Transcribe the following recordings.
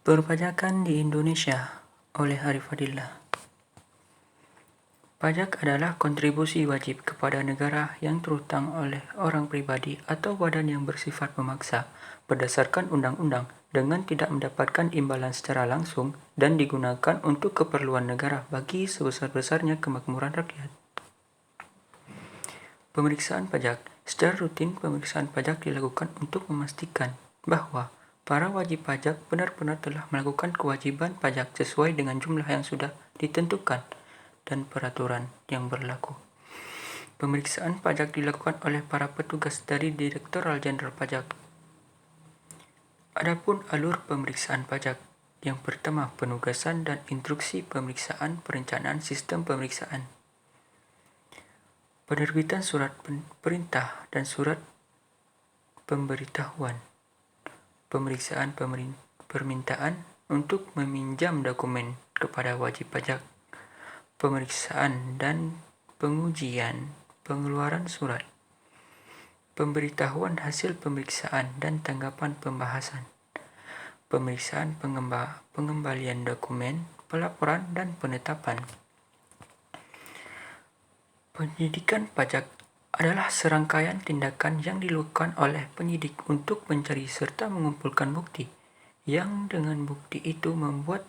Perpajakan di Indonesia oleh Arif Fadillah. Pajak adalah kontribusi wajib kepada negara yang terhutang oleh orang pribadi atau badan yang bersifat memaksa berdasarkan undang-undang dengan tidak mendapatkan imbalan secara langsung dan digunakan untuk keperluan negara bagi sebesar-besarnya kemakmuran rakyat. Pemeriksaan pajak. Secara rutin, pemeriksaan pajak dilakukan untuk memastikan bahwa para wajib pajak benar-benar telah melakukan kewajiban pajak sesuai dengan jumlah yang sudah ditentukan dan peraturan yang berlaku. Pemeriksaan pajak dilakukan oleh para petugas dari Direktorat Jenderal Pajak. Adapun alur pemeriksaan pajak. Yang pertama, penugasan dan instruksi pemeriksaan perencanaan sistem pemeriksaan. Penerbitan surat perintah dan surat pemberitahuan. Pemeriksaan permintaan untuk meminjam dokumen kepada wajib pajak. Pemeriksaan dan pengujian pengeluaran surat. Pemberitahuan hasil pemeriksaan dan tanggapan pembahasan. Pemeriksaan pengembalian dokumen, pelaporan dan penetapan. Penyidikan pajak adalah serangkaian tindakan yang dilakukan oleh penyidik untuk mencari serta mengumpulkan bukti, yang dengan bukti itu membuat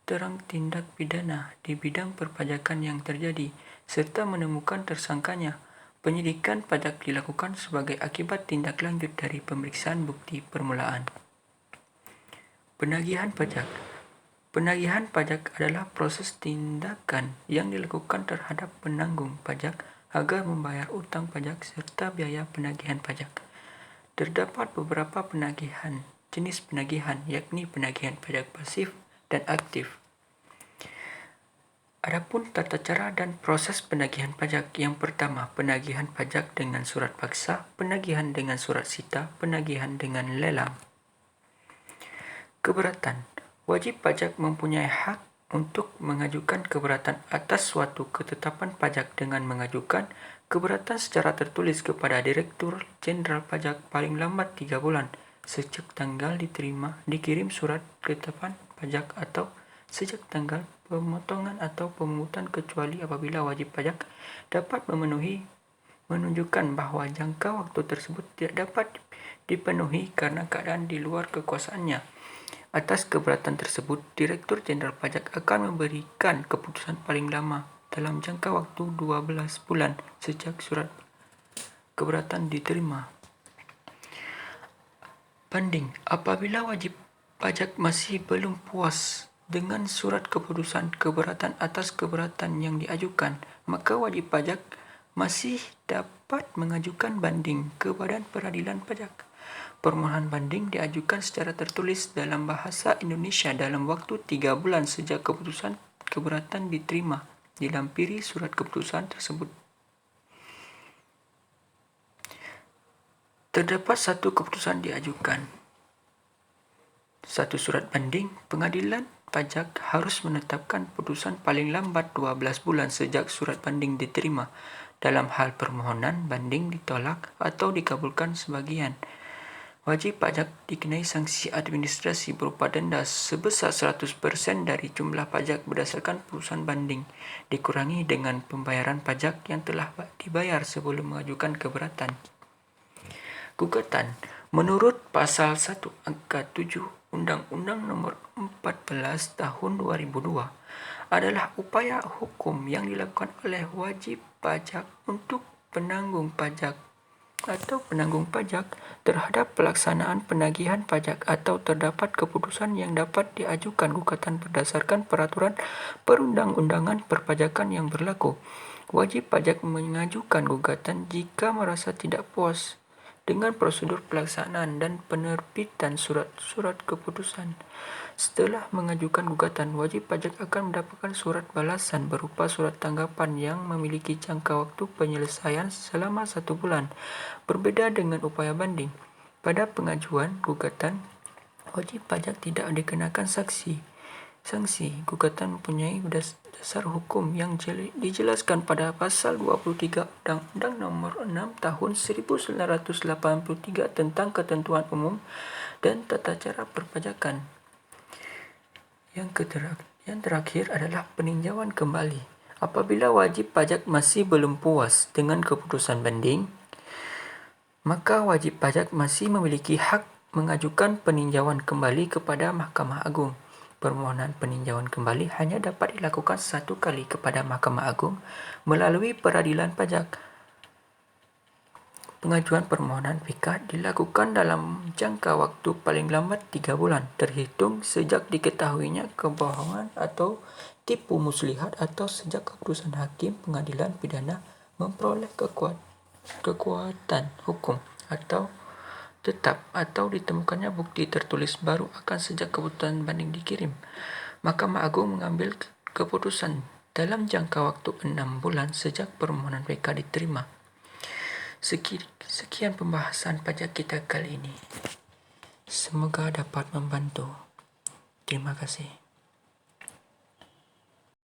terang tindak pidana di bidang perpajakan yang terjadi, serta menemukan tersangkanya. Penyidikan pajak dilakukan sebagai akibat tindak lanjut dari pemeriksaan bukti permulaan. Penagihan pajak. Penagihan pajak adalah proses tindakan yang dilakukan terhadap penanggung pajak agar membayar utang pajak serta biaya penagihan pajak. Terdapat beberapa jenis penagihan, yakni penagihan pajak pasif dan aktif. Adapun tata cara dan proses penagihan pajak. Yang pertama, penagihan pajak dengan surat paksa, penagihan dengan surat sita, penagihan dengan lelang. Keberatan. Wajib pajak mempunyai hak untuk mengajukan keberatan atas suatu ketetapan pajak dengan mengajukan keberatan secara tertulis kepada Direktur Jenderal Pajak paling lambat 3 bulan sejak tanggal dikirim surat ketetapan pajak atau sejak tanggal pemotongan atau pemungutan, kecuali apabila wajib pajak dapat menunjukkan bahwa jangka waktu tersebut tidak dapat dipenuhi karena keadaan di luar kekuasaannya. Atas keberatan tersebut, Direktur Jenderal Pajak akan memberikan keputusan paling lama dalam jangka waktu 12 bulan sejak surat keberatan diterima. Banding. Apabila wajib pajak masih belum puas dengan surat keputusan keberatan atas keberatan yang diajukan, maka wajib pajak masih dapat mengajukan banding ke Badan Peradilan Pajak. Permohonan banding diajukan secara tertulis dalam bahasa Indonesia dalam waktu 3 bulan sejak keputusan keberatan diterima. Dilampiri surat keputusan tersebut. Terdapat satu keputusan diajukan. Satu surat banding. Pengadilan pajak harus menetapkan putusan paling lambat 12 bulan sejak surat banding diterima. Dalam hal permohonan banding ditolak atau dikabulkan sebagian, wajib pajak dikenai sanksi administrasi berupa denda sebesar 100% dari jumlah pajak berdasarkan putusan banding, dikurangi dengan pembayaran pajak yang telah dibayar sebelum mengajukan keberatan. Gugatan. Menurut Pasal 1 Angka 7 Undang-Undang Nomor 14 Tahun 2002 adalah upaya hukum yang dilakukan oleh wajib pajak untuk penanggung pajak atau penanggung pajak terhadap pelaksanaan penagihan pajak, atau terdapat keputusan yang dapat diajukan gugatan berdasarkan peraturan perundang-undangan perpajakan yang berlaku. Wajib pajak mengajukan gugatan jika merasa tidak puas dengan prosedur pelaksanaan dan penerbitan surat-surat keputusan. Setelah mengajukan gugatan, wajib pajak akan mendapatkan surat balasan berupa surat tanggapan yang memiliki jangka waktu penyelesaian selama 1 bulan. Berbeda dengan upaya banding, pada pengajuan gugatan, wajib pajak tidak dikenakan sanksi. Gugatan mempunyai dasar hukum yang dijelaskan pada Pasal 23 Undang-Undang Nomor 6 Tahun 1983 tentang Ketentuan Umum dan Tata Cara Perpajakan. Yang terakhir adalah peninjauan kembali. Apabila wajib pajak masih belum puas dengan keputusan banding, maka wajib pajak masih memiliki hak mengajukan peninjauan kembali kepada Mahkamah Agung. Permohonan peninjauan kembali hanya dapat dilakukan satu kali kepada Mahkamah Agung melalui peradilan pajak. Pengajuan permohonan PK dilakukan dalam jangka waktu paling lambat 3 bulan, terhitung sejak diketahuinya kebohongan atau tipu muslihat atau sejak keputusan hakim pengadilan pidana memperoleh kekuatan hukum atau tetap atau ditemukannya bukti tertulis baru akan sejak keputusan banding dikirim. Mahkamah Agung mengambil keputusan dalam jangka waktu 6 bulan sejak permohonan PK diterima. Sekian pembahasan pajak kita kali ini. Semoga dapat membantu. Terima kasih.